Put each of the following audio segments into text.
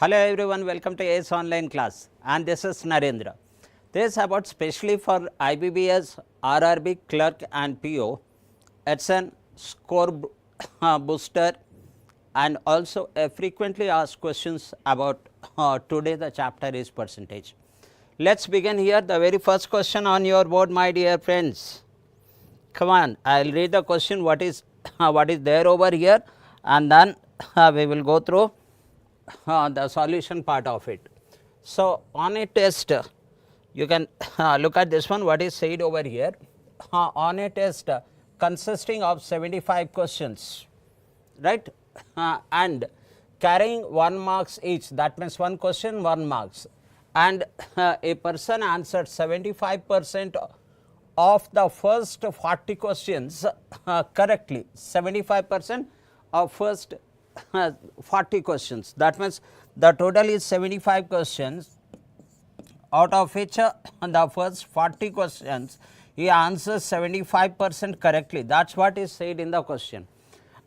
Hello everyone, welcome to ACE online class and this is Narendra. This is about specially for IBPS, RRB Clerk and PO. It's an score booster and also a frequently asked questions about today the chapter is percentage. Let's begin here. The very first question on your board, my dear friends. Come on, I will read the question what is there over here and then we will go through the solution part of it. So, on a test you can look at this one what is said over here. On a test consisting of 75 questions, right, and carrying 1 marks each, that means one question 1 marks, and a person answered 75% of the first 40 questions correctly, 75% of first 40 questions. That means the total is 75 questions, out of which the first 40 questions he answers 75% correctly. That is what is said in the question.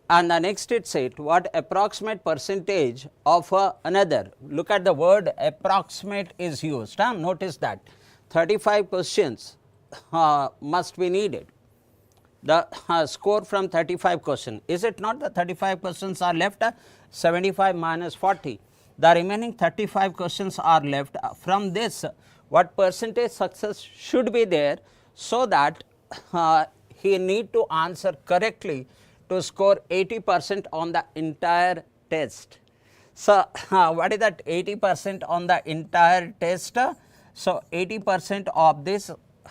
And the next it said what approximate percentage of another. Look at the word approximate is used. Notice that 35 questions must be needed. The score from 35 questions, is it not? The 35 questions are left, 75 minus 40, the remaining 35 questions are left. From this what percentage success should be there, so that he need to answer correctly to score 80% on the entire test. So, what is that 80% on the entire test? So, 80% of this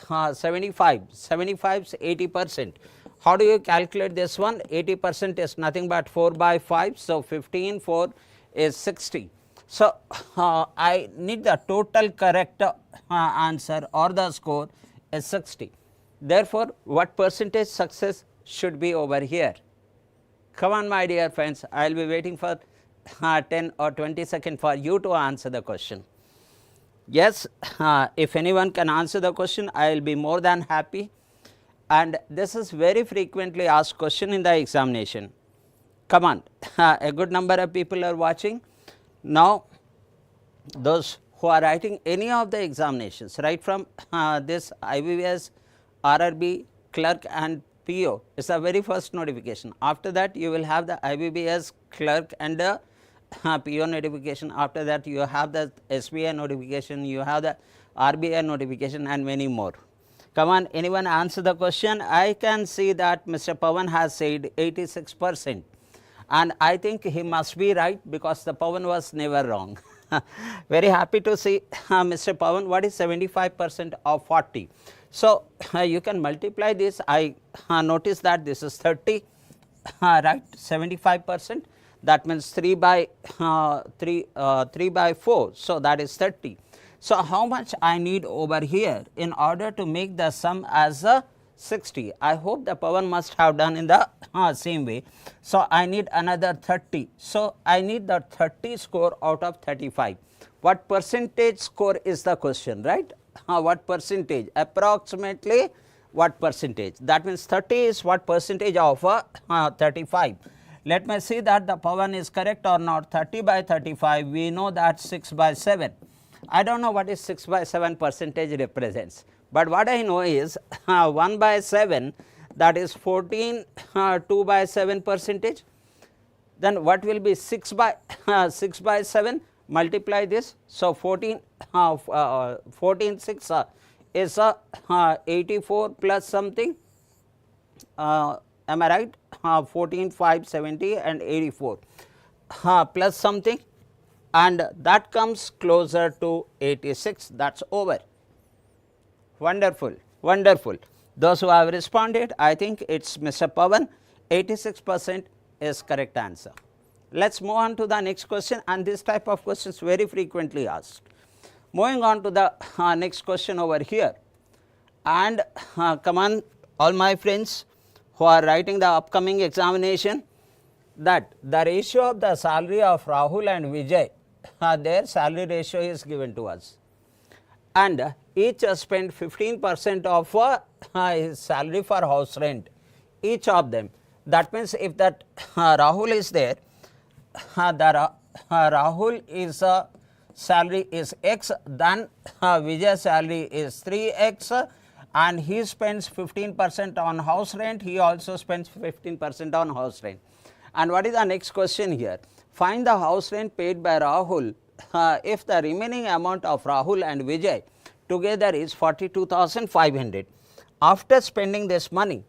75 is 80%. How do you calculate this one? 80% is nothing but 4 by 5. So, 15 4 is 60. So, I need the total correct answer or the score is 60. Therefore, what percentage success should be over here? Come on my dear friends, I will be waiting for 10 or 20 seconds for you to answer the question. Yes, if anyone can answer the question, I will be more than happy, and this is very frequently asked question in the examination. Come on, a good number of people are watching. Now, those who are writing any of the examinations right from this IBPS, RRB, Clerk and PO is the very first notification. After that you will have the IBPS, Clerk and PO notification. After that you have the SBI notification, you have the RBI notification and many more. Come on, anyone answer the question? I can see that Mr. Pawan has said 86%, and I think he must be right because the Pawan was never wrong. Very happy to see Mr. Pawan. What is 75% of 40? So, you can multiply this. I notice that this is 30, right, 75%. That means 3 by 4, so that is 30. So, how much I need over here in order to make the sum as 60? I hope the Pawan must have done in the same way. So, I need another 30. So, I need the 30 score out of 35. What percentage score is the question, right? What percentage? Approximately what percentage? That means 30 is what percentage of 35. Let me see that the Pawan is correct or not. 30 by 35, we know that 6 by 7. I do not know what is 6 by 7 percentage represents, but what I know is 1 by 7, that is 14, 2 by 7 percentage. Then what will be 6 by 7? Multiply this. So, 14 6 is 84 plus something. Am I right? 14 5 70 and 84 plus something, and that comes closer to 86. That is over. Wonderful, wonderful. Those who have responded, I think it is Mr. Pawan. 86% is correct answer. Let us move on to the next question, and this type of questions very frequently asked. Moving on to the next question over here, and come on all my friends who are writing the upcoming examination, that the ratio of the salary of Rahul and Vijay, their salary ratio is given to us, and each spent 15% of his salary for house rent, each of them. That means if that Rahul is there, the Rahul is salary is X, then Vijay salary is 3X, and he spends 15% on house rent, he also spends 15% on house rent. And what is the next question here? Find the house rent paid by Rahul if the remaining amount of Rahul and Vijay together is 42,500. After spending this money,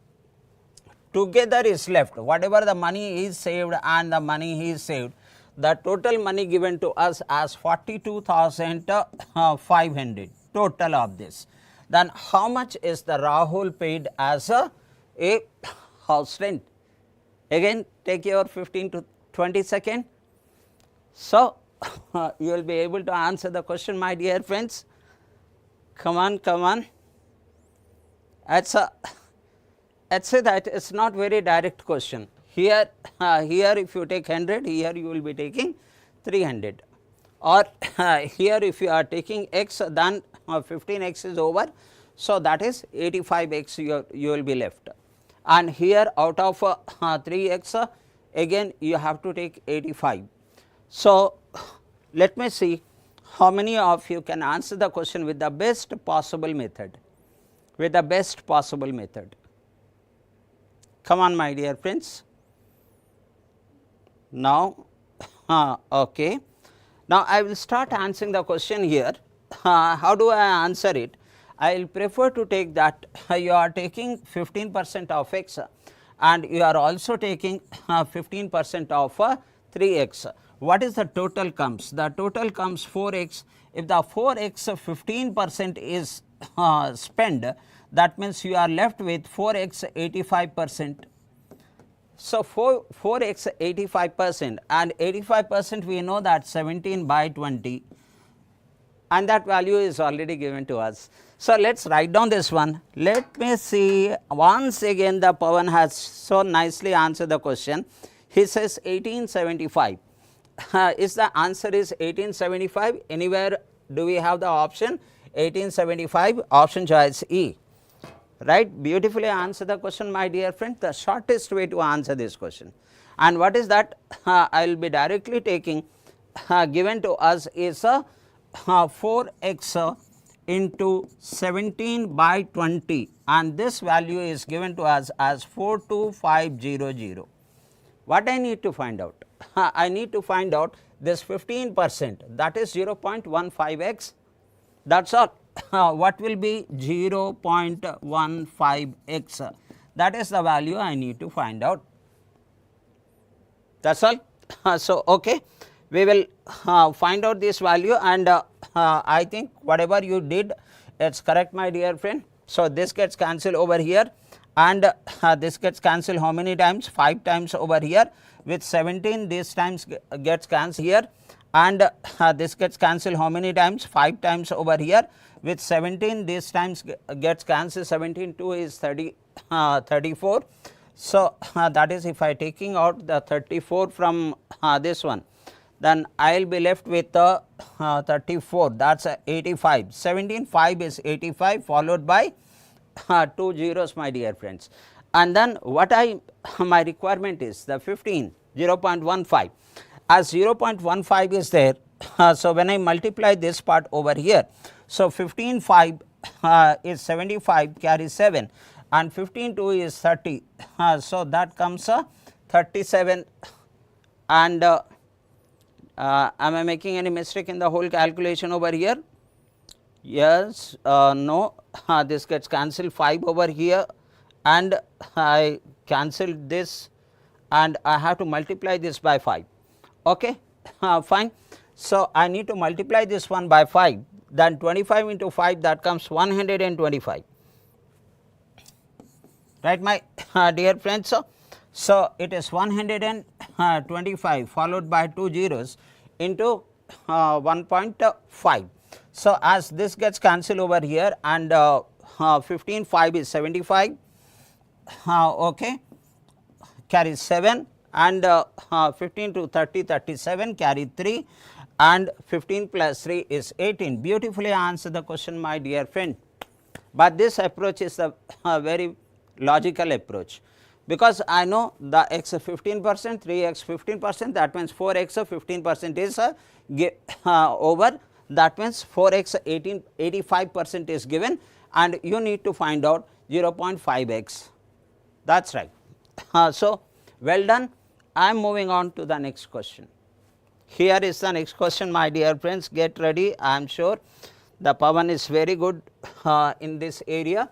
together is left, whatever the money is saved and the money he is saved, the total money given to us as 42,500 total of this. Then how much is the Rahul paid as a house rent? Again take your 15 to 20 seconds. So, you will be able to answer the question, my dear friends. Come on, come on. Let's say that it's not very direct question. Here if you take 100, here you will be taking 300, or here if you are taking x, then 15x is over, so that is 85x you will be left, and here out of 3x again you have to take 85. So, let me see how many of you can answer the question with the best possible method, Come on, my dear friends. Now, okay. Now, I will start answering the question here. How do I answer it? I will prefer to take that you are taking 15% of x and you are also taking 15% of 3x. What is the total comes? The total comes 4x. If the 4x 15% is spent, that means you are left with 4x 85%. So, 4x 85%, and 85% we know that 17 by 20, and that value is already given to us. So, let us write down this one. Let me see, once again the Pawan has so nicely answered the question. He says 1875. Is the answer is 1875? Anywhere do we have the option 1875? Option choice E. Right, beautifully answer the question, my dear friend, the shortest way to answer this question. And what is that? I will be directly taking given to us is 4x into 17 by 20, and this value is given to us as 42500. What I need to find out? I need to find out this 15%, that is 0.15x, that is all. What will be 0.15x, that is the value I need to find out, that is all. So, okay, we will find out this value, and I think whatever you did, it is correct, my dear friend. So, this gets cancelled over here, and this gets cancelled how many times? 5 times over here, with 17 this times gets cancelled here, and this gets cancelled how many times? 5 times over here, with 17 this times gets cancelled, 17 2 is 34. So, that is if I taking out the 34 from this one, then I will be left with 34, that is 85, 17 5 is 85, followed by 2 zeros, my dear friends. And then what my requirement is the 15, 0.15, as 0.15 is there. So, when I multiply this part over here, so 15 5 is 75, carry 7, and 15 2 is 30. So, that comes 37, and am I making any mistake in the whole calculation over here? Yes, no, this gets cancelled 5 over here, and I cancelled this, and I have to multiply this by 5. Okay, fine. So, I need to multiply this one by 5, then 25 into 5, that comes 125, right, my dear friends. So, it is 125 followed by 2 zeros into 1.5. So, as this gets cancelled over here, and 15 5 is 75, okay, carry 7, and 15 to 30 37, carry 3, and 15 plus 3 is 18. Beautifully answer the question, my dear friend. But this approach is a very logical approach. because I know the x 15%, 3x 15%, that means 4x 15% is over, that means 4x 85% is given, and you need to find out 0.5x. That is right. So, well done. I am moving on to the next question. Here is the next question, my dear friends, get ready. I am sure the Pawan is very good in this area.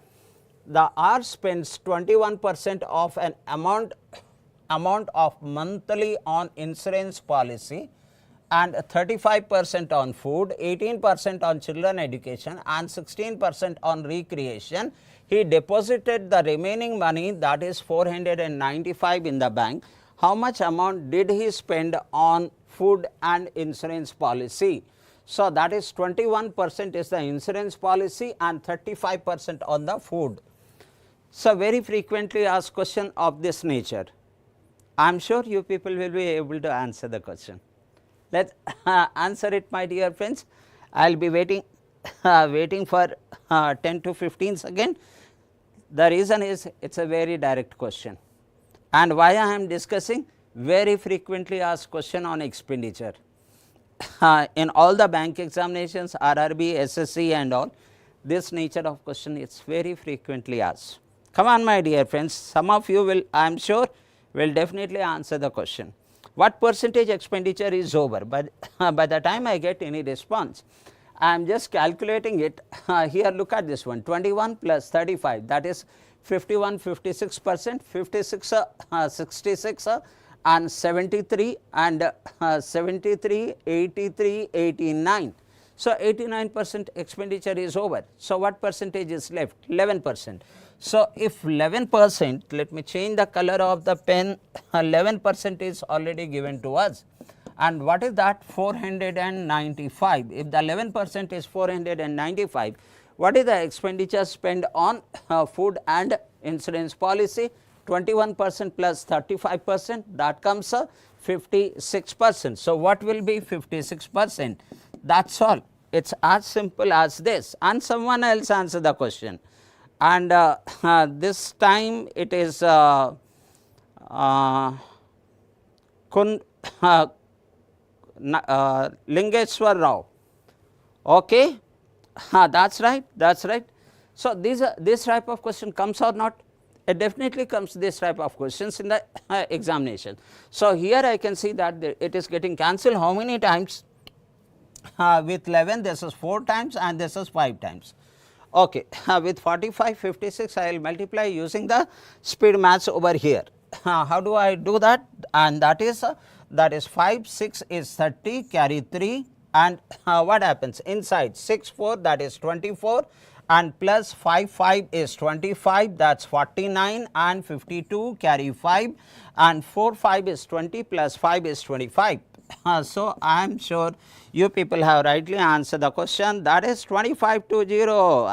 The R spends 21% of an amount of monthly on insurance policy, and 35% on food, 18% on children education, and 16% on recreation. He deposited the remaining money, that is 495 in the bank. How much amount did he spend on food and insurance policy? So, that is 21% is the insurance policy and 35% on the food. So, very frequently asked question of this nature. I am sure you people will be able to answer the question. Let us answer it, my dear friends. I will be waiting for 10 to 15 seconds. The reason is it is a very direct question, and why I am discussing very frequently asked question on expenditure. In all the bank examinations, RRB, SSC and all, this nature of question is very frequently asked. Come on, my dear friends, some of you will, I am sure, will definitely answer the question. What percentage expenditure is over? But by the time I get any response, I am just calculating it. Here look at this one, 21 plus 35, that is 51, 56%, 56, 66 and 73 and 73, 83, 89. So, 89% expenditure is over. So, what percentage is left? 11%. So, if 11%, let me change the color of the pen, 11% is already given to us. And what is that? 495. If the 11% is 495, what is the expenditure spent on food and insurance policy? 21% plus 35%, that comes 56%. So, what will be 56%? That is all. It is as simple as this, and someone else answer the question. And this time it is Lingeshwar Rao. Okay, that is right, that is right. So, this type of question comes or not? It definitely comes, this type of questions in the examination. So, here I can see that it is getting cancelled how many times? With 11 this is 4 times and this is 5 times. Okay. With 45, 56 I will multiply using the speed maths over here. How do I do that? And that is 5, 6 is 30, carry 3, and what happens inside 6, 4, that is 24, and plus 5, 5 is 25, that is 49, and 52, carry 5, and 4, 5 is 20, plus 5 is 25. So, I am sure you people have rightly answered the question, that is 2520,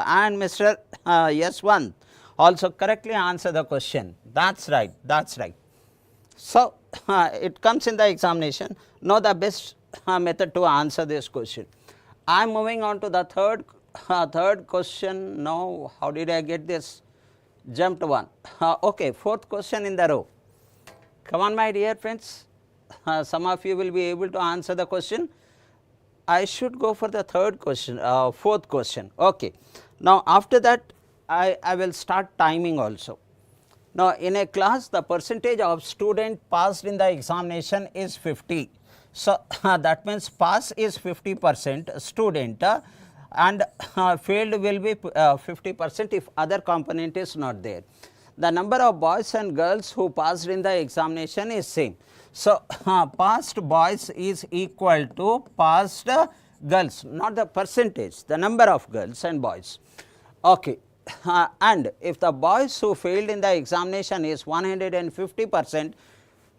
and Mr. Yes1 also correctly answered the question. That is right, that is right. So, it comes in the examination. Know the best method to answer this question. I am moving on to the third question. Now, how did I get this? Jumped one. Okay, fourth question in the row. Come on, my dear friends. Some of you will be able to answer the question. I should go for the fourth question. Okay. Now, after that I will start timing also. Now, in a class the percentage of student passed in the examination is 50. So, that means pass is 50% student and failed will be 50% if other component is not there. The number of boys and girls who passed in the examination is same. So, passed boys is equal to passed girls, not the percentage, the number of girls and boys. Okay. And if the boys who failed in the examination is 150%,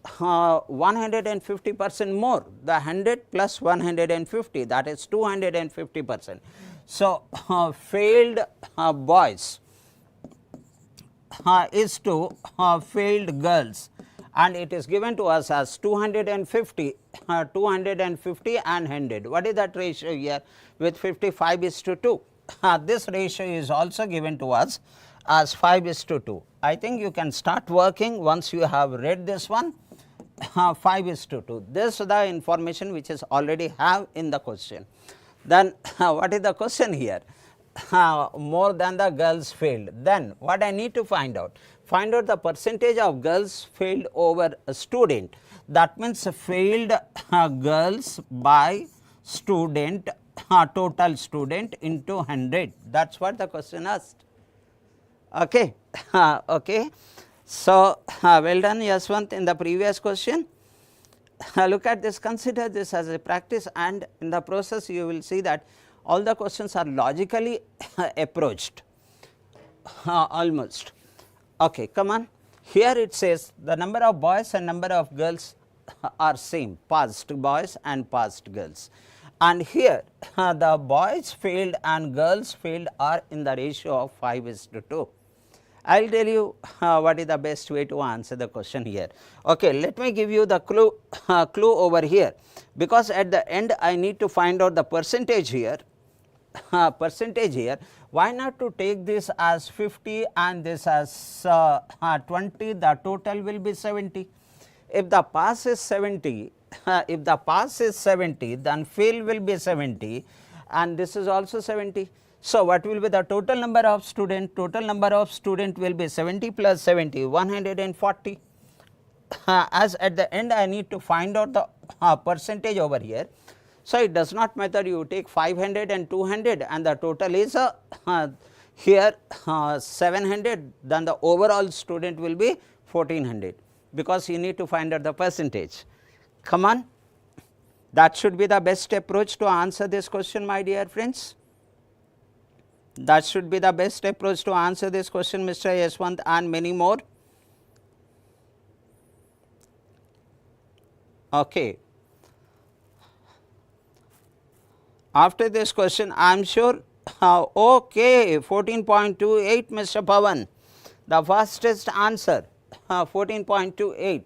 150% more, the 100 plus 150, that is 250%. So, failed boys is to failed girls, and it is given to us as 250 and 100. What is that ratio here? With 55 is to 2. This ratio is also given to us as 5 is to 2. I think you can start working once you have read this one. 5:2. This is the information which is already have in the question. Then what is the question here? More than the girls failed. Then what I need to find out? Find out the percentage of girls failed over a student. That means failed girls by student, total student into 100. That is what the question asked. Okay. Okay. So, well done Yaswant in the previous question. Look at this, consider this as a practice, and in the process you will see that all the questions are logically approached almost. Okay, come on. Here it says the number of boys and number of girls are same, past boys and past girls, and here the boys failed and girls failed are in the ratio of 5:2. I will tell you what is the best way to answer the question here. Okay, let me give you the clue over here, because at the end I need to find out the percentage here. Percentage here. Why not to take this as 50 and this as 20? The total will be 70. If the pass is 70, if the pass is 70, then fail will be 70, and this is also 70. So, what will be the total number of student? Total number of student will be 70 plus 70, 140. As at the end I need to find out the percentage over here. So, it does not matter, you take 500 and 200 and the total is here 700, then the overall student will be 1400, because you need to find out the percentage. Come on, that should be the best approach to answer this question, my dear friends. That should be the best approach to answer this question, Mr. Yaswant, and many more. Okay. After this question, I am sure, okay, 14.28, Mr. Pavan, the fastest answer, 14.28.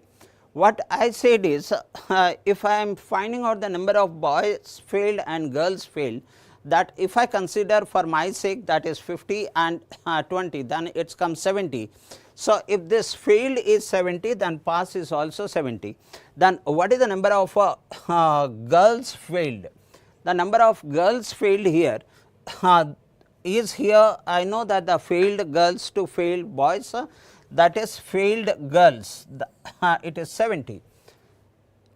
What I said is, if I am finding out the number of boys failed and girls failed, that if I consider for my sake that is 50 and 20, then it comes 70. So, if this failed is 70, then pass is also 70. Then what is the number of girls failed? The number of girls failed here is here, I know that the failed girls to failed boys, that is failed girls, it is 70,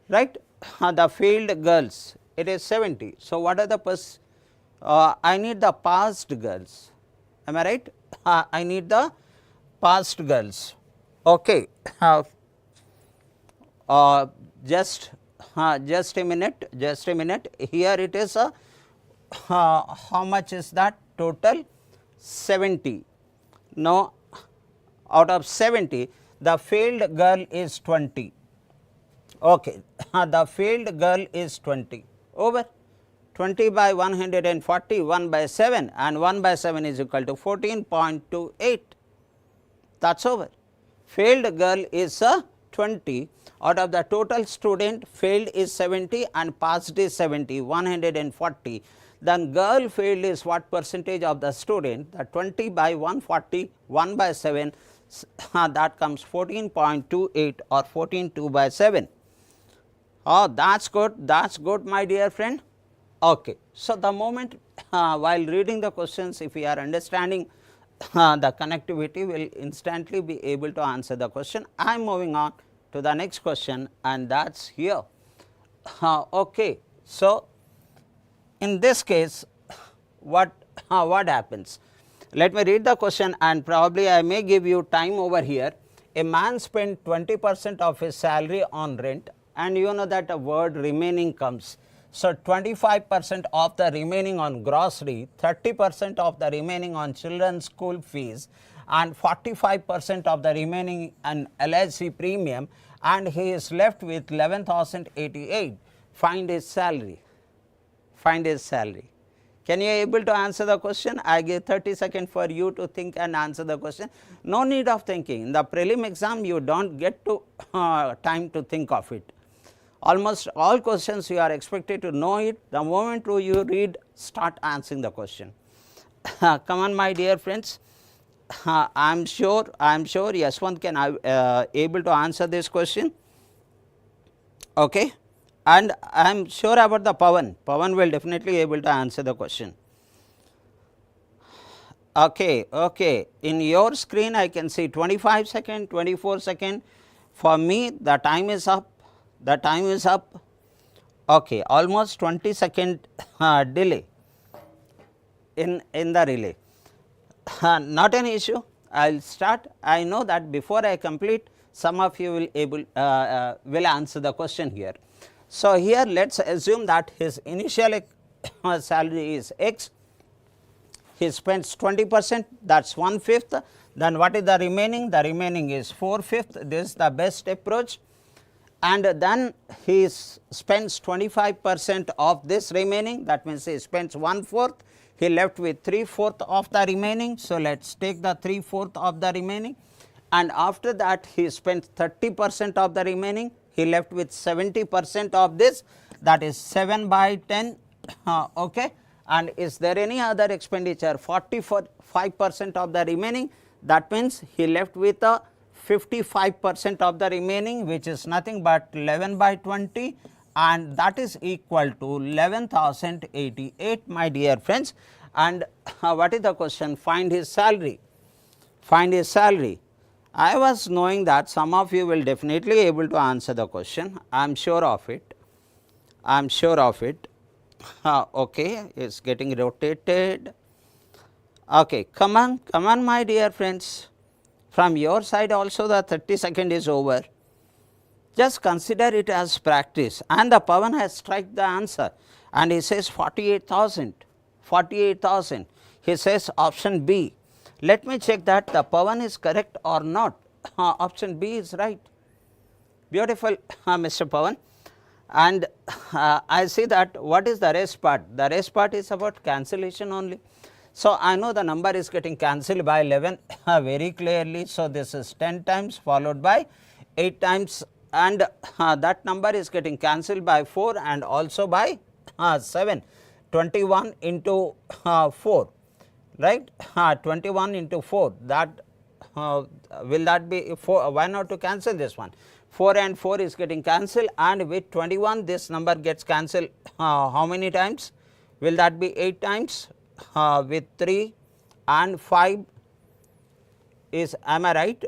right? The failed girls, it is 70. So, what are the I need the passed girls, am I right? I need the passed girls. Okay. Just a minute, here it is how much is that total? 70. No, out of 70 the failed girl is 20. Okay. The failed girl is 20, over. 20 by 140, 1 by 7, and 1 by 7 is equal to 14.28. That is over. Failed girl is 20, out of the total student failed is 70 and passed is 70, 140. Then girl failed is what percentage of the student? The 20 by 140, 1 by 7, that comes 14.28 or 14.2 by 7. Oh, that is good, my dear friend. Okay. So, the moment while reading the questions, if we are understanding the connectivity, we will instantly be able to answer the question. I am moving on to the next question, and that is here. Okay. So, in this case, what happens? Let me read the question, and probably I may give you time over here. A man spent 20% of his salary on rent, and you know that a word remaining comes. So, 25% of the remaining on grocery, 30% of the remaining on children's school fees, and 45% of the remaining on LIC premium, and he is left with 11,088. Find his salary. Find his salary. Can you able to answer the question? I give 30 seconds for you to think and answer the question. No need of thinking. In the prelim exam, you do not get to time to think of it. Almost all questions you are expected to know it. The moment you read, start answering the question. Come on, my dear friends. I am sure Yashwant can able to answer this question. Okay, and I am sure about the Pawan will definitely able to answer the question. Okay, in your screen I can see 25 second, 24 second. For me the time is up, okay, almost 20-second delay in the relay. Not an issue, I will start. I know that before I complete, some of you will answer the question here. So, here let us assume that his initial salary is X, he spends 20%, that is 1/5, then what is the remaining? The remaining is 4/5, this is the best approach, and then he spends 25% of this remaining, that means he spends 1/4, he left with 3/4 of the remaining. So, let us take the 3/4 of the remaining, and after that he spends 30% of the remaining, he left with 70% of this, that is 7/10. Okay. And is there any other expenditure? 45% of the remaining, that means he left with a 55% of the remaining, which is nothing but 11/20, and that is equal to 11,088, my dear friends. And what is the question? Find his salary. Find his salary. I was knowing that some of you will definitely able to answer the question. I am sure of it. I am sure of it. Okay, it is getting rotated. Okay, come on, my dear friends. From your side also the 30-second is over. Just consider it as practice, and the Pawan has struck the answer, and he says 48,000. 48,000. He says option B. Let me check that the Pawan is correct or not. Option B is right. Beautiful, Mr. Pawan. And I see that what is the rest part? The rest part is about cancellation only. So, I know the number is getting cancelled by 11 very clearly. So, this is 10 times followed by 8 times, and that number is getting cancelled by 4 and also by 7. 21 into 4, right? 21 into 4, that will that be 4? Why not to cancel this one? 4 and 4 is getting cancelled, and with 21 this number gets cancelled how many times? Will that be 8 times? With 3 and 5 is, am I right?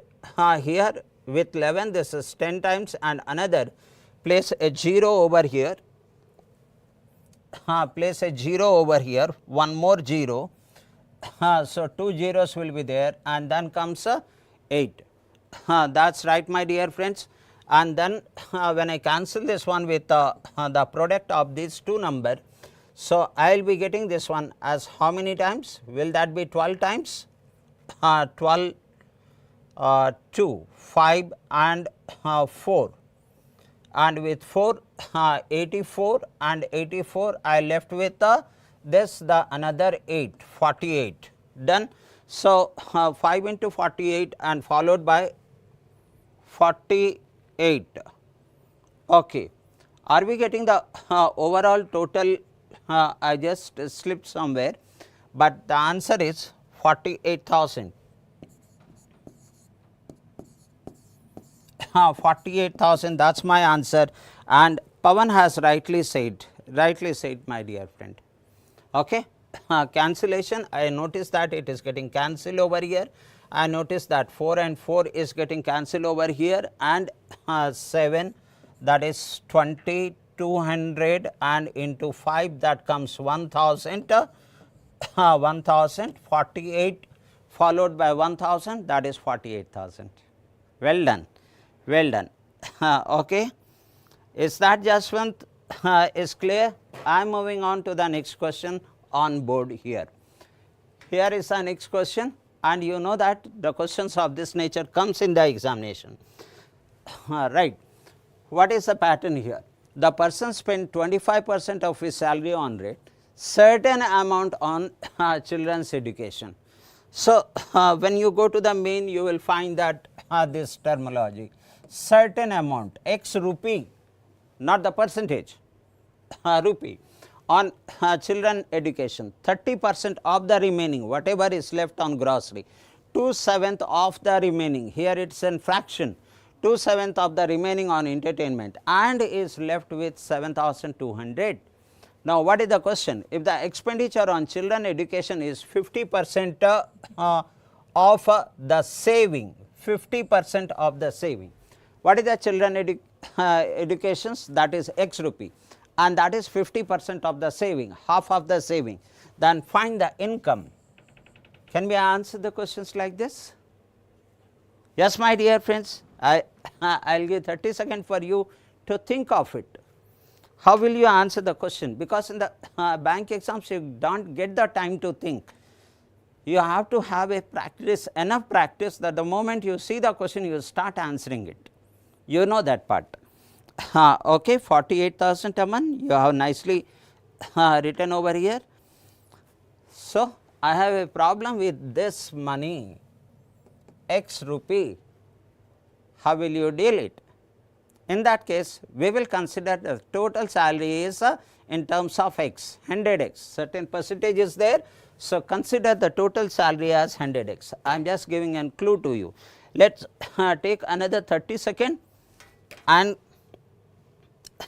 Here with 11 this is 10 times, and another, place a 0 over here, place a 0 over here, one more 0. So, 2 zeros will be there, and then comes 8. That is right, my dear friends. And then when I cancel this one with the product of these two numbers, so I will be getting this one as how many times? Will that be 12 times? 12, 2, 5 and 4, and with 4 84, and 84 I left with this, the another 8, 48, done. So, 5 into 48 and followed by 48. Okay. Are we getting the overall total? I just slipped somewhere, but the answer is 48,000. 48,000, that is my answer, and Pawan has rightly said, my dear friend. Okay. Cancellation, I noticed that it is getting cancelled over here. I noticed that 4 and 4 is getting cancelled over here, and 7, that is 20, 200, and into 5 that comes 1000, 1000, 48 followed by 1000, that is 48,000. Well done, well done. Okay. Is that Jaswant is clear? I am moving on to the next question on board here. Here is the next question, and you know that the questions of this nature comes in the examination. Right. What is the pattern here? The person spent 25% of his salary on rent, certain amount on children's education. So, when you go to the main, you will find that this terminology, certain amount, X rupee, not the percentage, rupee, on children education, 30% of the remaining, whatever is left on grocery, 2/7 of the remaining, here it is in fraction, 2/7 of the remaining on entertainment and is left with 7,200. Now, what is the question? If the expenditure on children education is 50% of the saving, 50% of the saving, what is the children educations? That is X rupee, and that is 50% of the saving, half of the saving. Then find the income. Can we answer the questions like this? Yes, my dear friends, I will give 30 seconds for you to think of it. How will you answer the question? Because in the bank exams you do not get the time to think. You have to have a practice, enough practice that the moment you see the question you start answering it. You know that part. Okay, 48,000 a month you have nicely written over here. So, I have a problem with this money, X rupee. How will you deal it? In that case, we will consider the total salary is in terms of X, 100X, certain percentage is there. So, consider the total salary as 100X. I am just giving a clue to you. Let us take another 30 seconds, and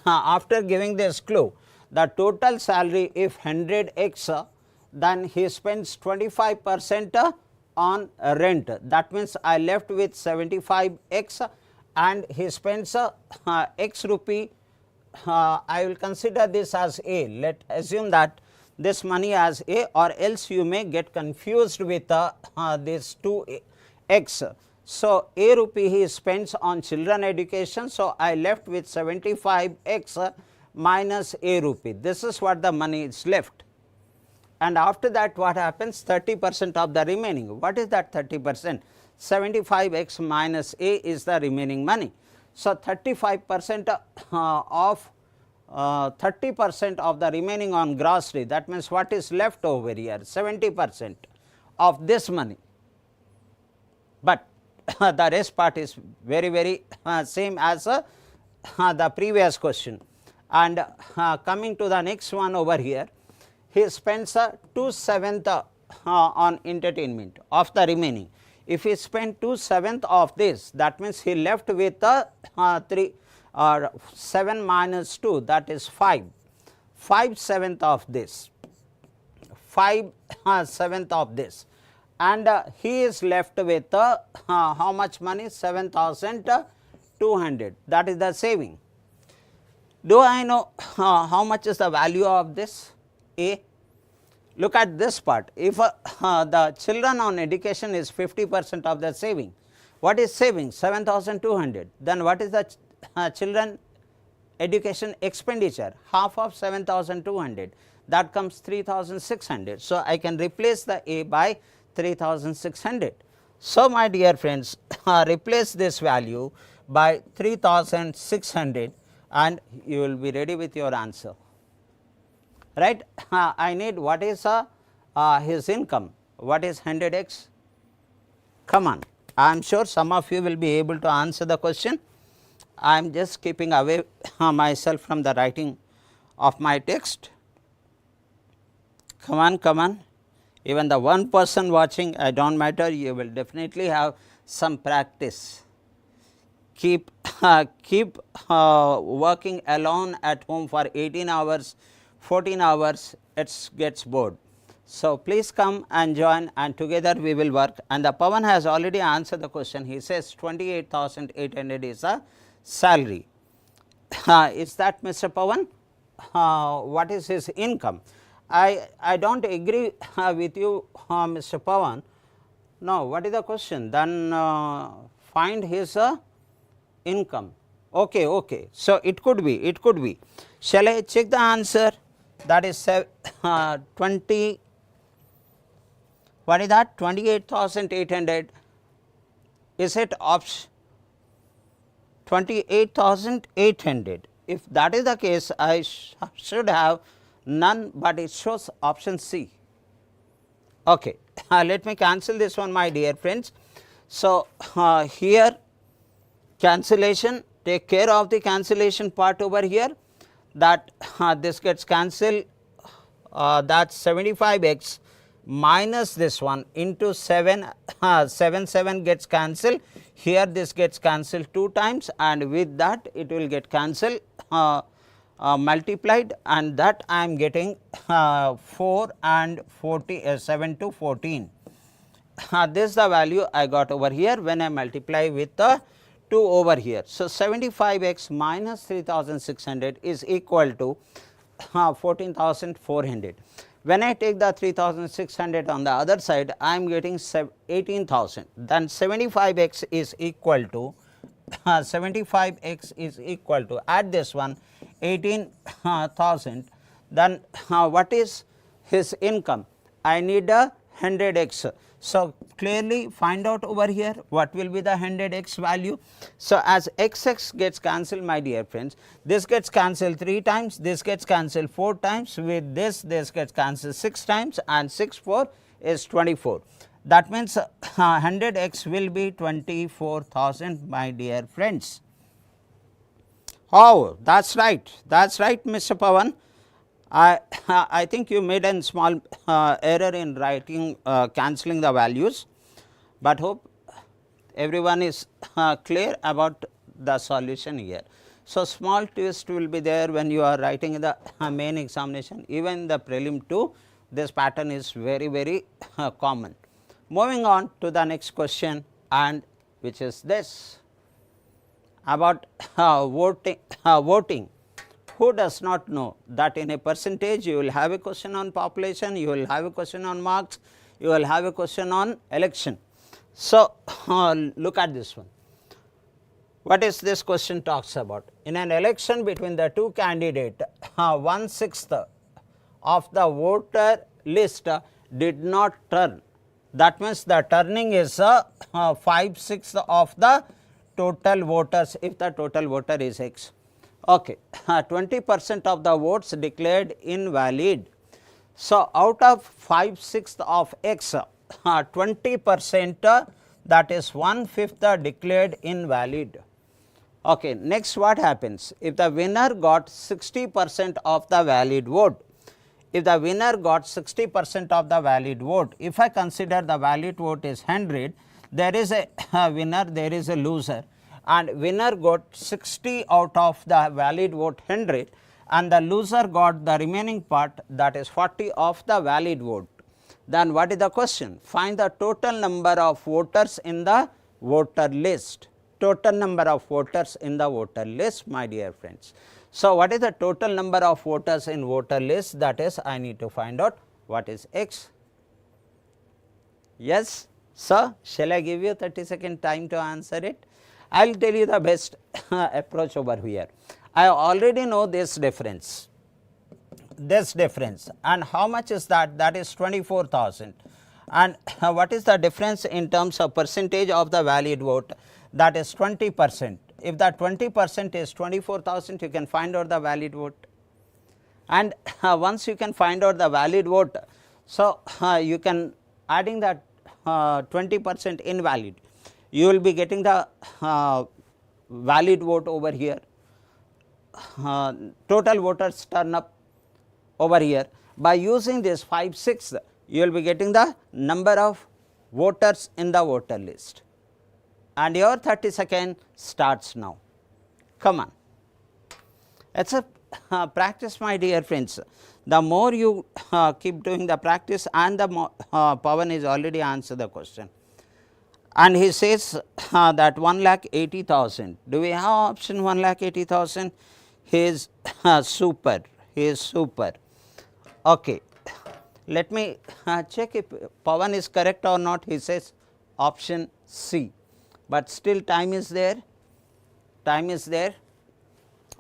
after giving this clue, the total salary if 100X, then he spends 25% on rent. That means, I left with 75X and he spends X rupee. I will consider this as A. Let assume that this money as A, or else you may get confused with this 2X. So, A rupee he spends on children education. So, I left with 75X minus A rupee. This is what the money is left. And after that what happens? 30% of the remaining. What is that 30%? 75X minus A is the remaining money. So, 35% of 30% of the remaining on grocery, that means what is left over here? 70% of this money, but the rest part is very same as the previous question. And coming to the next one over here, he spends 2/7 on entertainment of the remaining. If he spent 2/7 of this, that means he left with 7 minus 2, that is 5, 5/7 of this, 5/7 of this, and he is left with how much money? 7,200, that is the saving. Do I know how much is the value of this A? Look at this part. If the children on education is 50% of the saving, what is saving? 7,200. Then what is the children education expenditure? Half of 7,200, that comes 3,600. So, I can replace the A by 3,600. So, my dear friends, replace this value by 3,600 and you will be ready with your answer. Right? I need what is his income, what is 100X? Come on, I am sure some of you will be able to answer the question. I am just keeping away myself from the writing of my text. Come on, come on, even the one person watching, I do not matter, you will definitely have some practice. Keep working alone at home for 18 hours, 14 hours, it gets bored. So, please come and join and together we will work, and the Pawan has already answered the question. He says 28,800 is a salary. Is that Mr. Pawan? What is his income? I do not agree with you Mr. Pawan. No, what is the question? Then find his income. Okay, okay. So, it could be, it could be. Shall I check the answer? That is 20, what is that? 28,800. Is it option 28,800? If that is the case, I should have none, but it shows option C. Okay. Let me cancel this one, my dear friends. So, here cancellation, take care of the cancellation part over here, that this gets cancelled, that 75X minus this one into 7, 7 gets cancelled, here this gets cancelled 2 times, and with that it will get cancelled, multiplied, and that I am getting 4 and 7 to 14. This is the value I got over here when I multiply with the 2 over here. So, 75x minus 3600 is equal to 14,400. When I take the 3600 on the other side, I am getting 18,000. Then 75x is equal to 75x is equal to, add this one, 18,000. Then what is his income? I need a 100x. So, clearly find out over here what will be the 100x value. So, as x gets cancelled, my dear friends, this gets cancelled 3 times, this gets cancelled 4 times, with this gets cancelled 6 times, and 6 4 is 24. That means 100x will be 24,000, my dear friends. Oh, that's right, Mr. Pawan. I think you made a small error in writing, cancelling the values, but hope everyone is clear about the solution here. So, small twist will be there when you are writing the main examination, even the prelim too, this pattern is very common. Moving on to the next question, and which is this about voting. Who does not know that in a percentage you will have a question on population, you will have a question on marks, you will have a question on election. So, look at this one. What is this question talks about? In an election between the two candidates, 1/6 of the voter list did not turn. That means the turning is 5/6 of the total voters if the total voter is X. Okay, 20% of the votes declared invalid. So, out of 5/6 of X, 20% that is 1/5 declared invalid. Okay, next what happens? If the winner got 60% of the valid vote, if the winner got 60% of the valid vote, if I consider the valid vote is 100, there is a winner, there is a loser, and winner got 60 out of the valid vote 100, and the loser got the remaining part, that is 40 of the valid vote. Then what is the question? Find the total number of voters in the voter list. Total number of voters in the voter list, my dear friends. So, what is the total number of voters in voter list? That is, I need to find out what is X. Yes, sir, shall I give you 30-second time to answer it? I will tell you the best approach over here. I already know this difference, and how much is that? That is 24,000. And what is the difference in terms of percentage of the valid vote? That is 20%. If that 20% is 24,000, you can find out the valid vote. And once you can find out the valid vote, so you can adding that 20% invalid, you will be getting the valid vote over here, total voters turn up over here. By using this 5/6, you will be getting the number of voters in the voter list, and your 30-second starts now. Come on, it is a practice, my dear friends. The more you keep doing the practice, and the more Pawan is already answered the question, and he says that 1,80,000. Do we have option 1,80,000? He is super. He is super. Okay, let me check if Pawan is correct or not. He says option C, but still time is there. Time is there.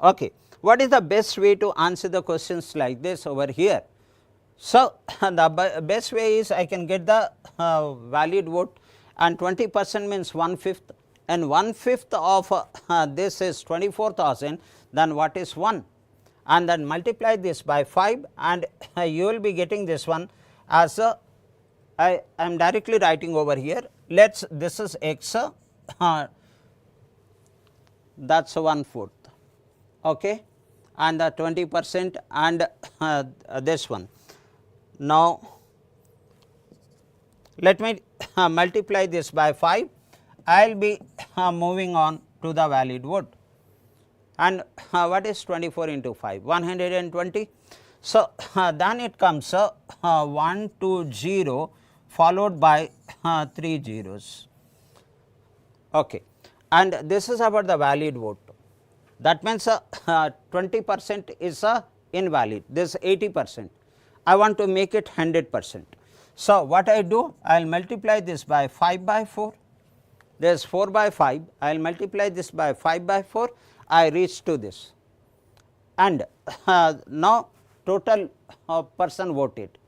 Okay, what is the best way to answer the questions like this over here? So, the best way is I can get the valid vote, and 20% means 1/5, and 1/5 of this is 24,000, then what is 1? And then multiply this by 5, and you will be getting this one as a, I am directly writing over here. This is X, that is 1/4, okay, and the 20% and this one. Now, Let me multiply this by 5, I will be moving on to the valid vote. And what is 24 into 5? 120. So, then it comes 1 2 0 followed by 3 zeros. Okay. And this is about the valid vote. That means 20% is invalid, this 80%. I want to make it 100%. So, what I do? I will multiply this by 5 by 4, there is 4 by 5, I will multiply this by 5 by 4, I reach to this. And now total person voted.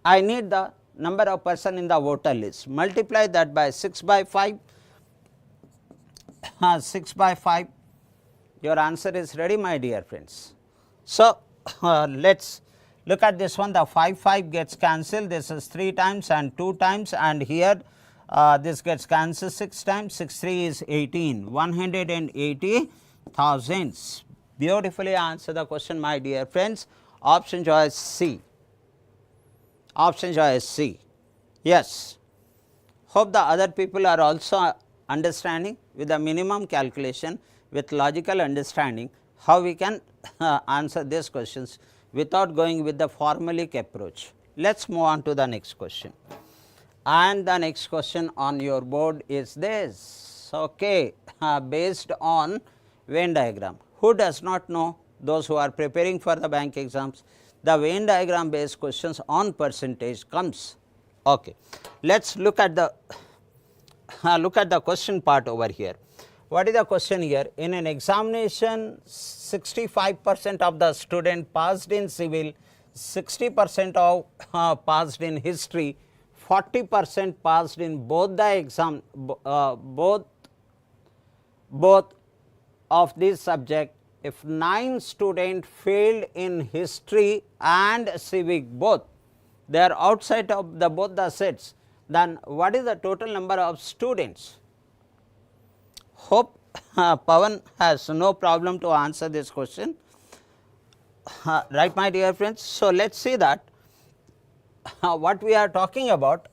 I need the number of person in the voter list, multiply that by 6 by 5, 6 by 5, your answer is ready, my dear friends. So, let us look at this one, the 5 gets cancelled, this is 3 times and 2 times, and here this gets cancelled 6 times, 6 3 is 18, 180 thousands. Beautifully answer the question, my dear friends. Option choice C. Option choice C. Yes. Hope the other people are also understanding with the minimum calculation, with logical understanding, how we can answer these questions without going with the formulaic approach. Let us move on to the next question. And the next question on your board is this. Okay, based on Venn diagram. Who does not know? Those who are preparing for the bank exams, the Venn diagram based questions on percentage comes. Okay. Let us look at the question part over here. What is the question here? In an examination, 65% of the student passed in civil, 60% of passed in history, 40% passed in both the exam, both of these subject. If 9 students failed in history and civic both, they are outside of the both the sets, then what is the total number of students? Hope Pawan has no problem to answer this question, right, my dear friends. So, let us see that what we are talking about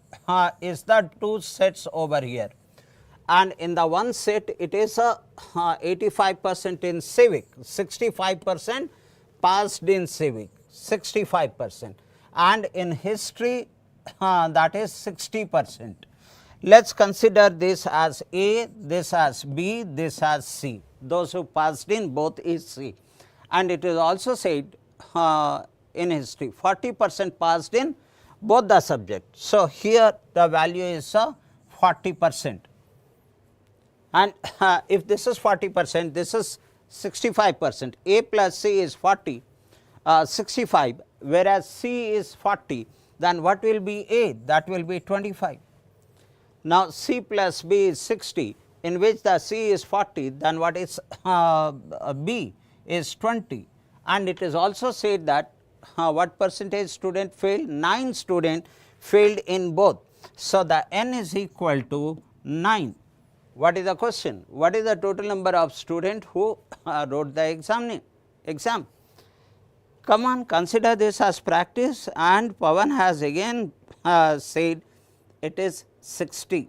is the 2 sets over here, and in the one set it is 85% in civic, 65% passed in civic, 65%, and in history that is 60%. Let us consider this as A, this as B, this as C. Those who passed in both is C, and it is also said in history 40% passed in both the subjects. So, here the value is 40%, and if this is 40%, this is 65%. A plus C is 40, 65, whereas C is 40, then what will be A? That will be 25. Now, C plus B is 60, in which the C is 40, then what is B is 20, and it is also said that what percentage student failed? 9 student failed in both. So, the N is equal to 9. What is the question? What is the total number of students who wrote the exam? Come on, consider this as practice, and Pawan has again said it is 60.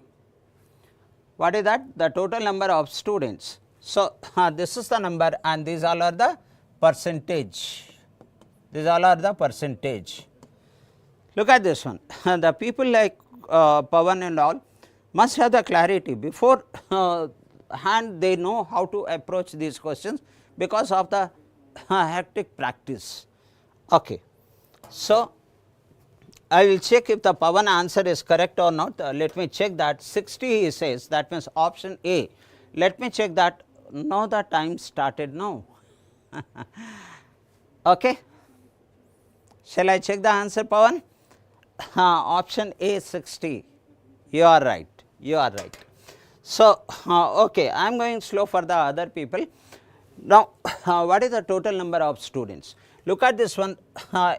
What is that? The total number of students. So, this is the number, and these all are the percentage. These all are the percentage. Look at this one. The people like Pawan and all must have the clarity before hand, they know how to approach these questions because of the hectic practice. Okay. So, I will check if the Pawan answer is correct or not. Let me check that. 60 he says, that means option A. Let me check that. No, the time started now. Okay. Shall I check the answer, Pawan? Option A 60. You are right. You are right. So, okay, I am going slow for the other people. Now, what is the total number of students? Look at this one.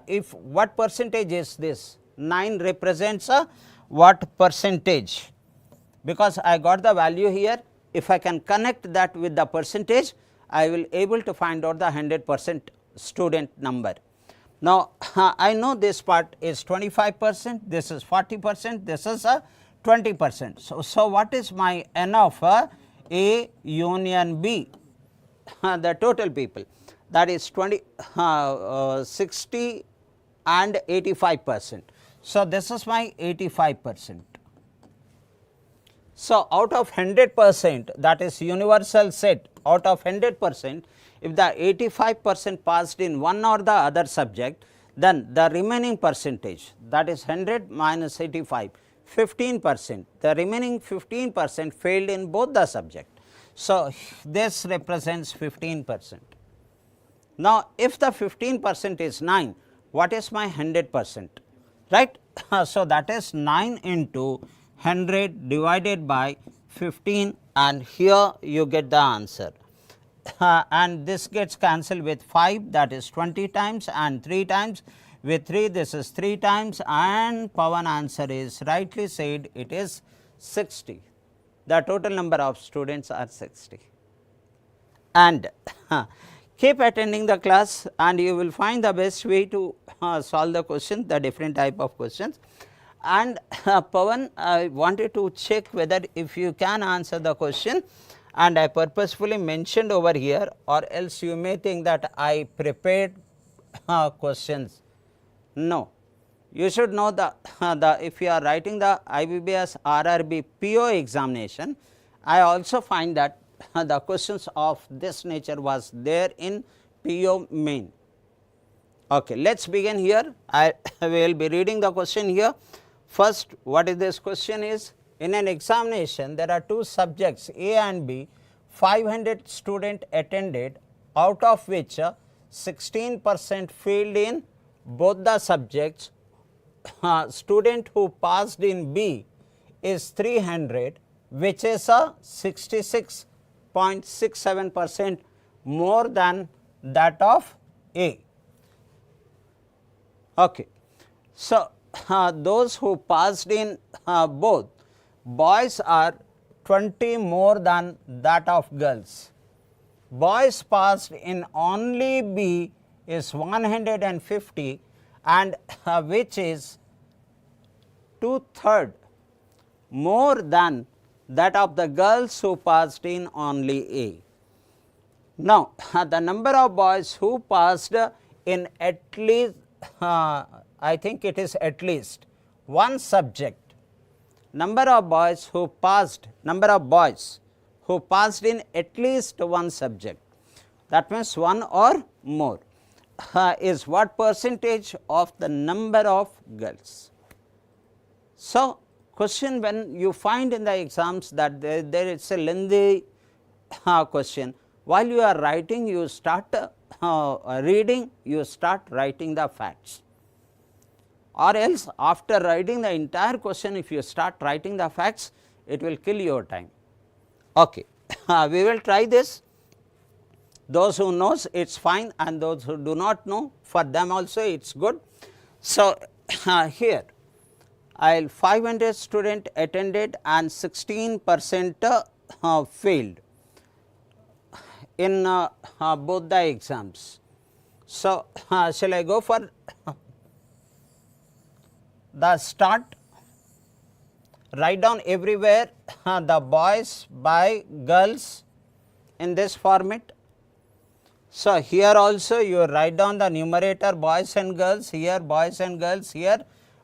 If what percentage is this? 9 represents what percentage? Because I got the value here. If I can connect that with the percentage, I will able to find out the 100% student number. Now, I know this part is 25%, this is 40%, this is a 20%. So what is my N of A union B? The total people, that is 60 and 85%. So this is my 85%. So out of 100%, that is universal set, out of 100%, if the 85% passed in one or the other subject, then the remaining percentage, that is 100 minus 85, 15%, the remaining 15% failed in both the subject. So this represents 15%. Now if the 15% is 9, what is my 100%, right? So that is 9 into 100 divided by 15, and here you get the answer. And this gets cancelled with 5, that is 20 times, and 3 times with 3, this is 3 times, and Pawan answer is rightly said, it is 60. The total number of students are 60. And keep attending the class and you will find the best way to solve the question, the different type of questions. And Pawan, I wanted to check whether if you can answer the question, and I purposefully mentioned over here, or else you may think that I prepared questions. No, you should know the if you are writing the IBPS RRB PO examination, I also find that the questions of this nature was there in PO main. Okay, let us begin here. I will be reading the question here. First, what is this question is, in an examination there are two subjects A and B, 500 students attended, out of which 16% failed in both the subjects. Student who passed in B is 300, which is a 66.67% more than that of A. Okay. So those who passed in both, boys are 20 more than that of girls. Boys passed in only B is 150, and which is 2/3 more than that of the girls who passed in only A. Now, the number of boys who passed in at least I think it is at least one subject, number of boys who passed in at least one subject, that means one or more, is what percentage of the number of girls. So question, when you find in the exams that there is a lengthy question, while you are writing you start reading, you start writing the facts, or else after writing the entire question, if you start writing the facts, it will kill your time. Okay. We will try this. Those who knows, it is fine, and those who do not know, for them also it is good. So here 500 students attended and 16% failed in both the exams. So shall I go for the start? Write down everywhere the boys by girls in this format. So here also you write down the numerator boys and girls, here boys and girls, here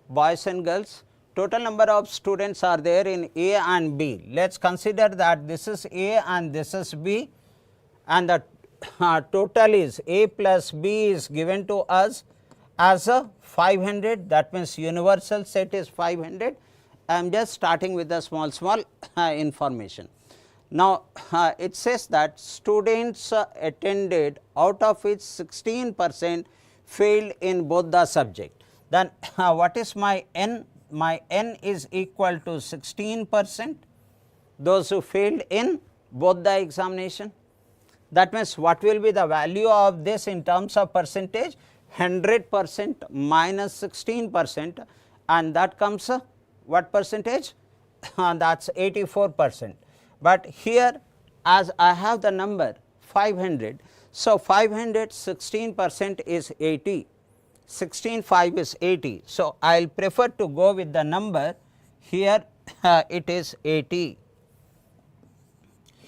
boys and girls. Total number of students are there in A and B. Let us consider that this is A and this is B, and the total is A plus B is given to us as a 500, that means universal set is 500. I am just starting with the small information. Now it says that students attended, out of which 16% failed in both the subject. Then what is my N? My N is equal to 16%, those who failed in both the examination. That means what will be the value of this in terms of percentage? 100% minus 16%, and that comes what percentage? That is 84%. But here as I have the number 500, so 500 16% is 80. 16 5 is 80. So, I will prefer to go with the number here it is 80,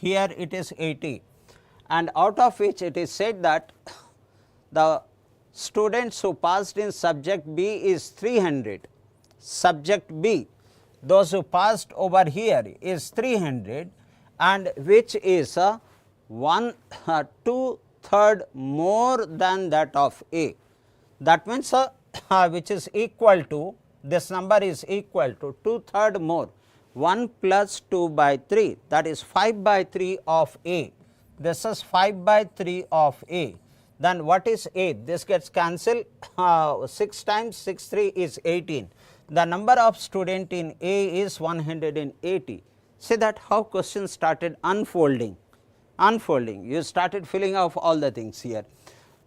here it is 80, and out of which it is said that the students who passed in subject B is 300, subject B, those who passed over here is 300, and which is 2/3 more than that of A. That means which is equal to, this number is equal to 2/3 more, 1 plus 2 by 3, that is 5 by 3 of A. This is 5 by 3 of A. Then what is A? This gets cancelled, 6 times 6 3 is 18. The number of student in A is 180. See that how question started unfolding. You started filling out all the things here.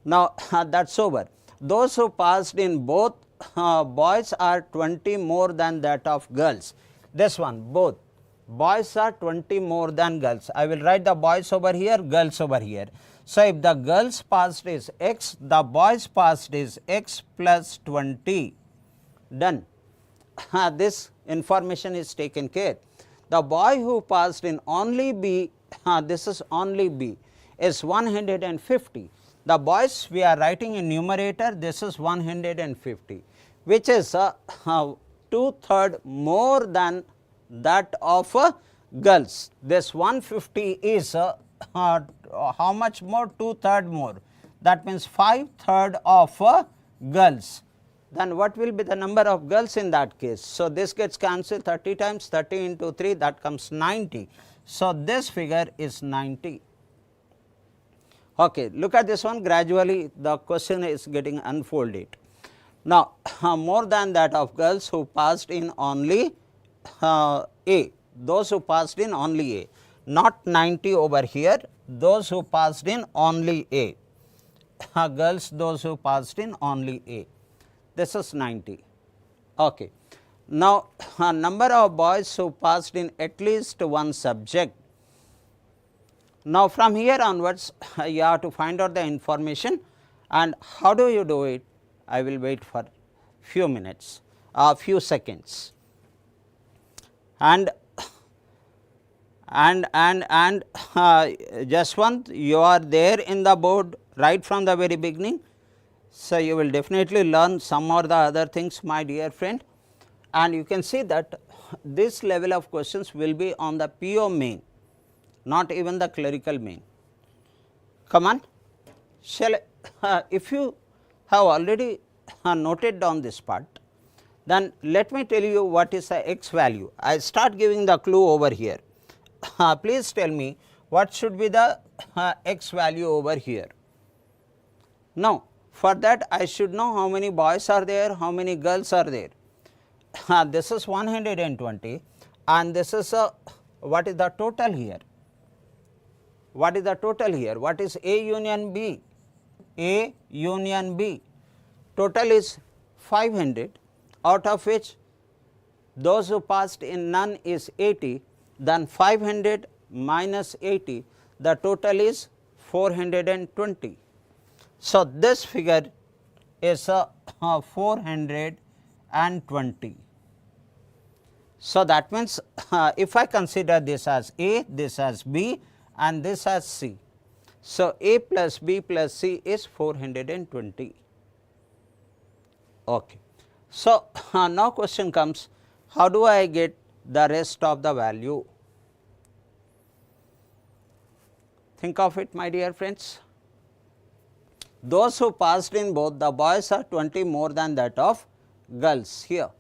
Now that is over. Those who passed in both boys are 20 more than that of girls. This one, both boys are 20 more than girls. I will write the boys over here, girls over here. So, if the girls passed is x, the boys passed is x plus 20, done. This information is taken care. The boy who passed in only B, this is only B, is 150. The boys we are writing in numerator, this is 150, which is 2/3 more than that of girls. This 150 is how much more? 2/3 more. That means 5/3 of girls. Then what will be the number of girls in that case? So, this gets cancelled, 30 times 30 into 3, that comes 90. So, this figure is 90. Okay, look at this one, gradually the question is getting unfolded. Now, more than that of girls who passed in only A, those who passed in only A, not 90 over here, those who passed in only A, girls those who passed in only A, this is 90. Okay. Now, number of boys who passed in at least one subject. Now, from here onwards you have to find out the information, and how do you do it? I will wait for few minutes, few seconds, and Jaswant, you are there in the board right from the very beginning. So, you will definitely learn some or the other things, my dear friend, and you can see that this level of questions will be on the PO main, not even the clerical main. Come on, shall if you have already noted down this part, then let me tell you what is the x value. I start giving the clue over here. Please tell me what should be the x value over here. Now, for that I should know how many boys are there, how many girls are there. This is 120, and this is what is the total here? What is the total here? What is A union B? A union B. Total is 500, out of which those who passed in none is 80, then 500 minus 80, the total is 420. So, this figure is 420. So, that means if I consider this as A, this as B, and this as C. So, A plus B plus C is 420. Okay. So, now question comes, how do I get the rest of the value? Think of it, my dear friends. Those who passed in both, the boys are 20 more than that of girls here.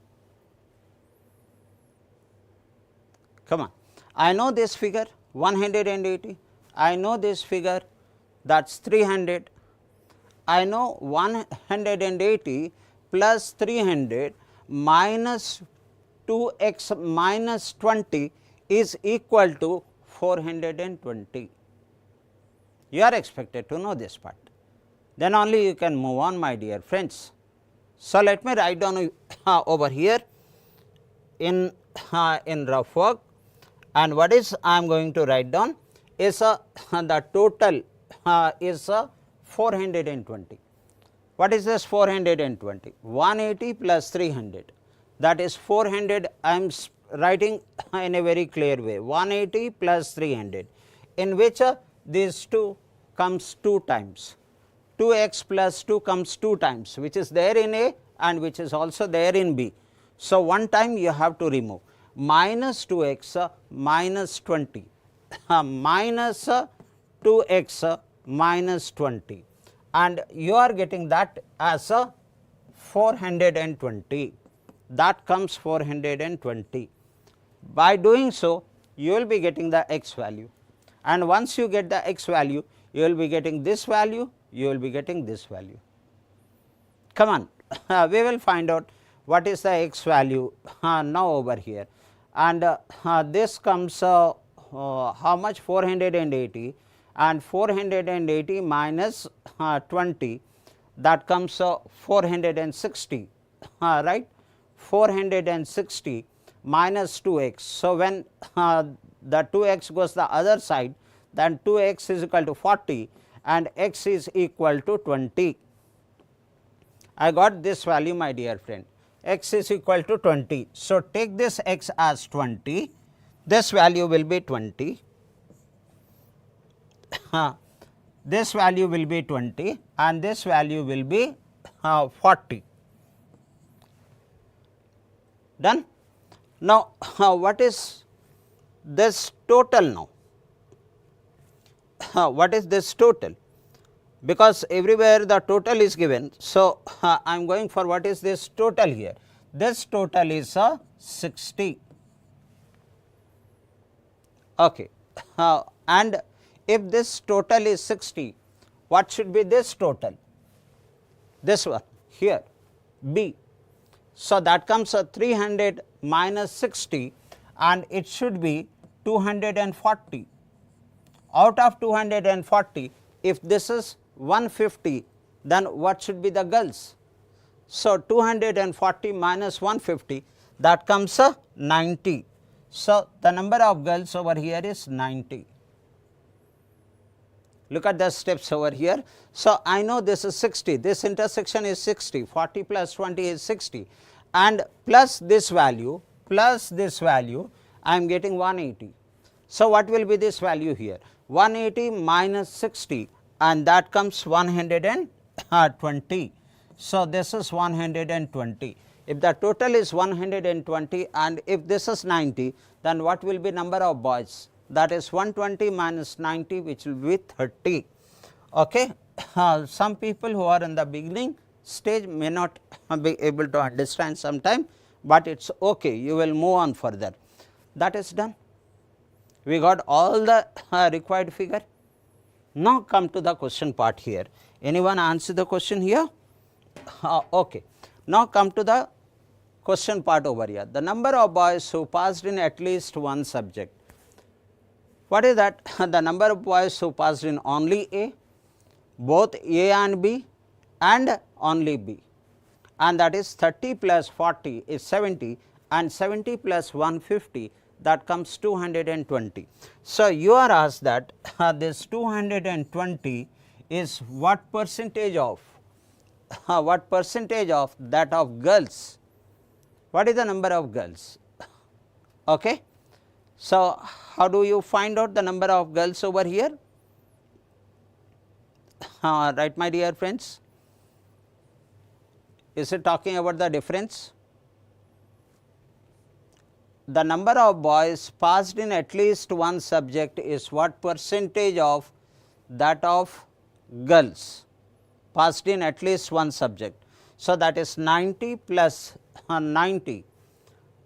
Come on, I know this figure 180, I know this figure, that is 300, I know 180 plus 300 minus 2x minus 20 is equal to 420. You are expected to know this part, then only you can move on, my dear friends. So, let me write down over here in rough work, and what is I am going to write down is the total is 420. What is this 420? 180 plus 300, that is 400. I am writing in a very clear way, 180 plus 300, in which these 2 comes 2 times, 2x plus 2 comes 2 times, which is there in A and which is also there in B. So, one time you have to remove, minus 2x minus 20 minus 2x minus 20, and you are getting that as a 420, that comes 420. By doing so, you will be getting the x value, and once you get the x value, you will be getting this value, you will be getting this value. Come on, we will find out what is the x value now over here, and this comes how much, 480, and 480 minus 20, that comes 460, right, 460 minus 2x. So, when the 2x goes the other side, then 2x is equal to 40 and x is equal to 20. I got this value, my dear friend, x is equal to 20. So, take this x as 20, this value will be 20, this value will be 20 and this value will be 40. Done. Now, what is this total now? What is this total? Because everywhere the total is given. So, I am going for what is this total here. This total is 60. Okay. And if this total is 60, what should be this total? This one here, B. So, that comes 300 minus 60 and it should be 240. Out of 240, if this is 150, then what should be the girls? So, 240 minus 150, that comes 90. So, the number of girls over here is 90. Look at the steps over here. So, I know this is 60, this intersection is 60, 40 plus 20 is 60, and plus this value, I am getting 180. So, what will be this value here? 180 minus 60 and that comes 120. So, this is 120. If the total is 120 and if this is 90, then what will be number of boys? That is 120 minus 90, which will be 30. Okay. Some people who are in the beginning stage may not be able to understand sometime, but it is okay, you will move on further. That is done. We got all the required figure. Now, come to the question part here. Anyone answer the question here? Okay. Now, come to the question part over here. The number of boys who passed in at least one subject. What is that? The number of boys who passed in only A, both A and B, and only B, and that is 30 plus 40 is 70 and 70 plus 150, that comes 220. So, you are asked that this 220 is what percentage of that of girls. What is the number of girls? Okay. So, how do you find out the number of girls over here? Right, my dear friends. Is it talking about the difference? The number of boys passed in at least one subject is what percentage of that of girls passed in at least one subject. So, that is 90 plus 90,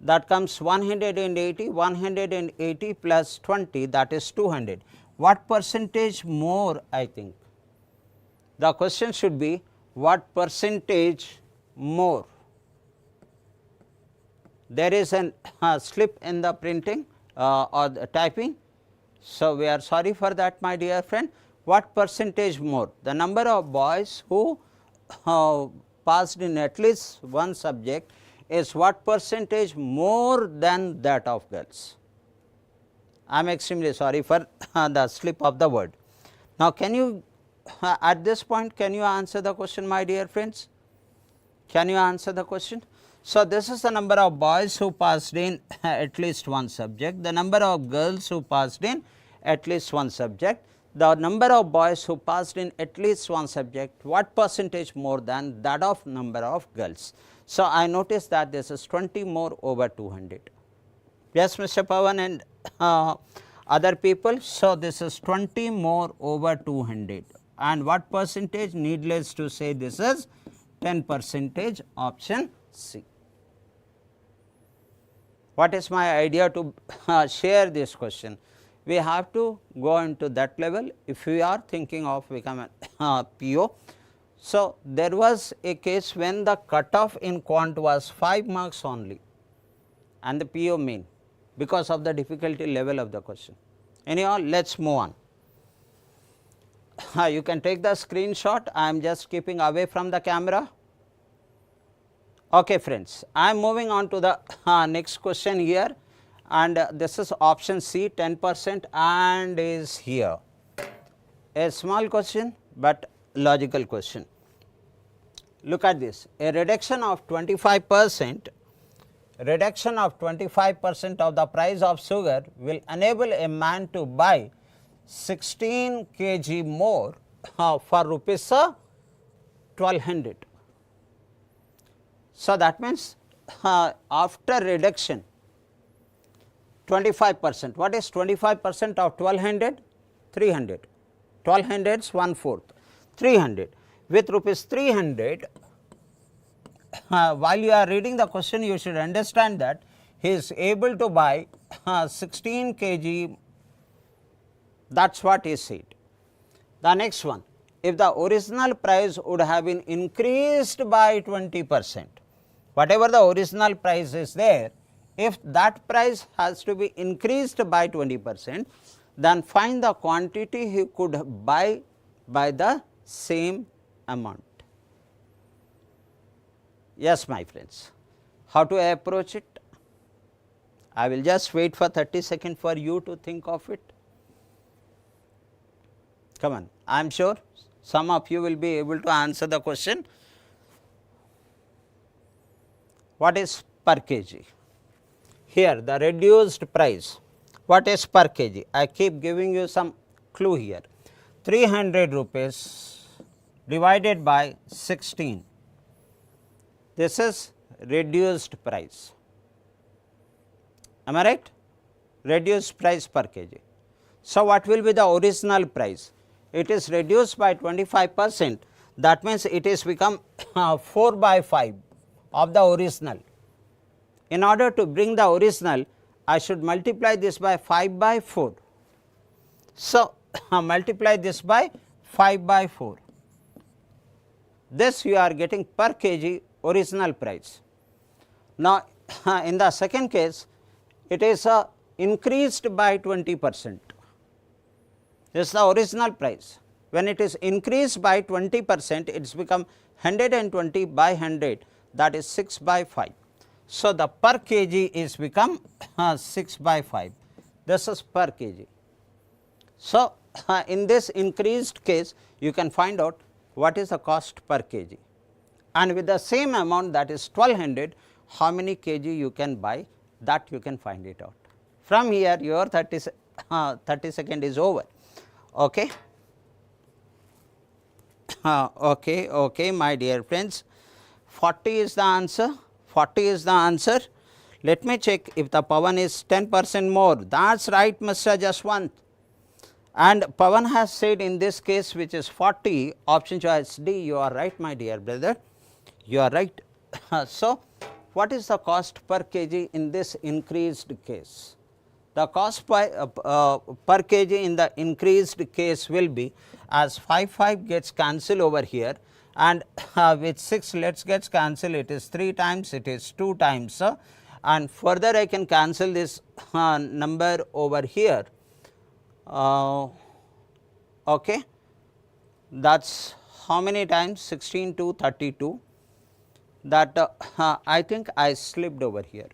that comes 180, 180 plus 20, that is 200. What percentage more? I think the question should be what percentage more. There is a slip in the printing or the typing. So, we are sorry for that, my dear friend. What percentage more? The number of boys who passed in at least one subject is what percentage more than that of girls. I am extremely sorry for the slip of the word. Now, can you at this point, can you answer the question, my dear friends? Can you answer the question? So, this is the number of boys who passed in at least one subject, the number of girls who passed in at least one subject, the number of boys who passed in at least one subject, what percentage more than that of number of girls. So, I noticed that this is 20 more over 200. Yes, Mr. Pawan and other people. So, this is 20 more over 200, and what percentage? Needless to say, this is 10 percentage, option C. What is my idea to share this question? We have to go into that level if we are thinking of becoming a PO. So, there was a case when the cutoff in quant was 5 marks only and the PO mean, because of the difficulty level of the question. Anyhow, let us move on. You can take the screenshot. I am just keeping away from the camera. Okay, friends, I am moving on to the next question here, and this is option C, 10% and is here. A small question, but logical question. Look at this, a reduction of 25%, reduction of 25% of the price of sugar will enable a man to buy 16 kg more for rupees 1200. So, that means after reduction 25%, what is 25% of 1200? 300, 1200 is 1/4, 300. With rupees 300, while you are reading the question, you should understand that he is able to buy 16 kg, that is what he said. The next one, if the original price would have been increased by 20%, whatever the original price is there, if that price has to be increased by 20%, then find the quantity he could buy by the same amount. Yes, my friends, how to approach it? I will just wait for 30 seconds for you to think of it. Come on, I am sure some of you will be able to answer the question. What is per kg? Here the reduced price, what is per kg? I keep giving you some clue here. 300 rupees divided by 16, this is reduced price. Am I right? Reduced price per kg. So, what will be the original price? It is reduced by 25%, that means it is become 4 by 5 of the original. In order to bring the original, I should multiply this by 5 by 4. So, multiply this by 5 by 4. This you are getting per kg original price. Now, in the second case, it is increased by 20%. This is the original price. When it is increased by 20%, it has become 120 by 100, that is 6 by 5. So, the per kg is become 6 by 5, this is per kg. So, in this increased case, you can find out what is the cost per kg, and with the same amount, that is 1200, how many kg you can buy, that you can find it out. From here your 30 second is over. Okay. Okay, my dear friends, 40 is the answer. 40 is the answer. Let me check if the Pawan is 10% more. That is right, Mr. Jaswant. And Pawan has said in this case, which is 40, option choice D. You are right, my dear brother. You are right. So, what is the cost per kg in this increased case? The cost per kg in the increased case will be, as 5 gets cancelled over here, and with 6 let us get cancelled, it is 3 times, it is 2 times, and further I can cancel this number over here. Okay, that is how many times? 16 to 32, that I think I slipped over here.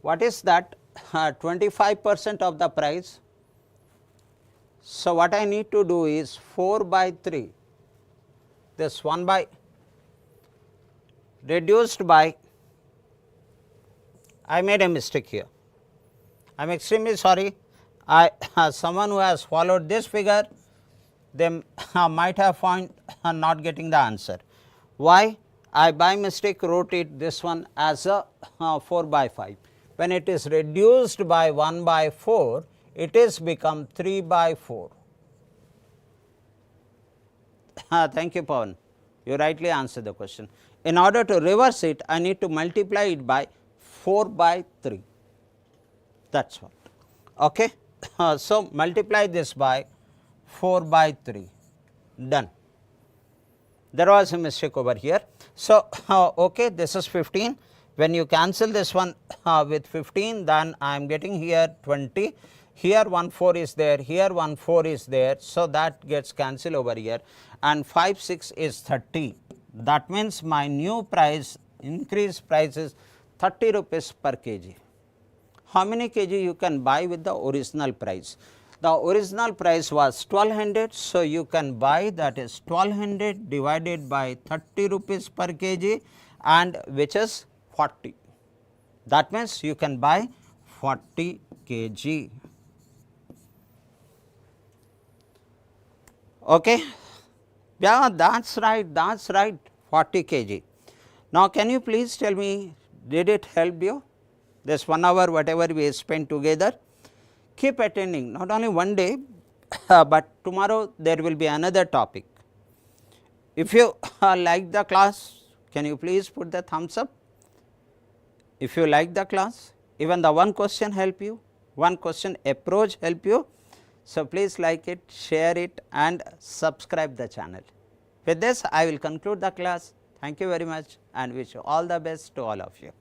What is that? 25% of the price, So, what I need to do is 4 by 3, this 1 by reduced by, I made a mistake here. I am extremely sorry. Someone who has followed this figure, they might have found not getting the answer. Why? I by mistake wrote it this one as a 4 by 5. When it is reduced by 1 by 4, it is become 3 by 4. Thank you, Pawan. You rightly answered the question. In order to reverse it, I need to multiply it by 4 by 3. That is what. Okay. So, multiply this by 4 by 3. Done. There was a mistake over here. So, okay, this is 15. When you cancel this one with 15, then I am getting here 20. Here 1 4 is there, here 1 4 is there. So, that gets cancelled over here, and 5 6 is 30. That means, my new price, increased price is 30 rupees per kg. How many kg you can buy with the original price? The original price was 1200. So, you can buy, that is 1200 divided by 30 rupees per kg, and which is 40. That means, you can buy 40 kg. Okay. Yeah, that is right, 40 kg. Now, can you please tell me, did it help you? This 1 hour whatever we spent together, keep attending, not only one day, but tomorrow there will be another topic. If you like the class, can you please put the thumbs up? If you like the class, even the one question help you, one question approach help you. So, please like it, share it, and subscribe the channel. With this, I will conclude the class. Thank you very much and wish you all the best to all of you.